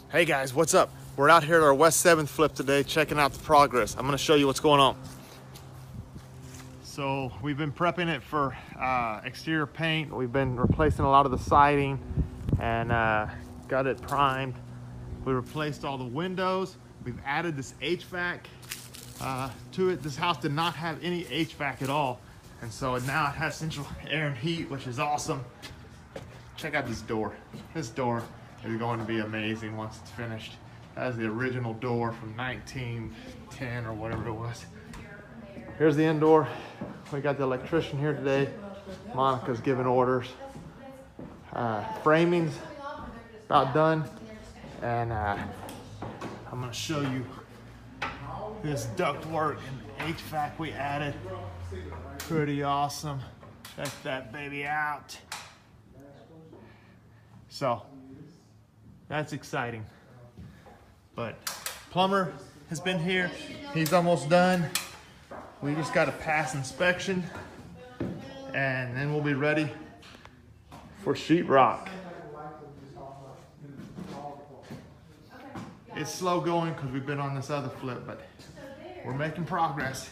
Hey guys, what's up? We're out here at our West 7th flip today, checking out the progress. I'm gonna show you what's going on. So we've been prepping it for exterior paint. We've been replacing a lot of the siding and got it primed. We replaced all the windows. We've added this HVAC to it. This house did not have any HVAC at all. And so now it has central air and heat, which is awesome. Check out this door. This door is going to be amazing once it's finished. That's the original door from 1910 or whatever it was. Here's the indoor. We got the electrician here today. Monica's giving orders. Framing's about done. And I'm gonna show you this duct work and HVAC we added. Pretty awesome. Check that baby out. So that's exciting. But plumber has been here. He's almost done. We just got to pass inspection and then we'll be ready for sheetrock. It's slow going because we've been on this other flip, but we're making progress.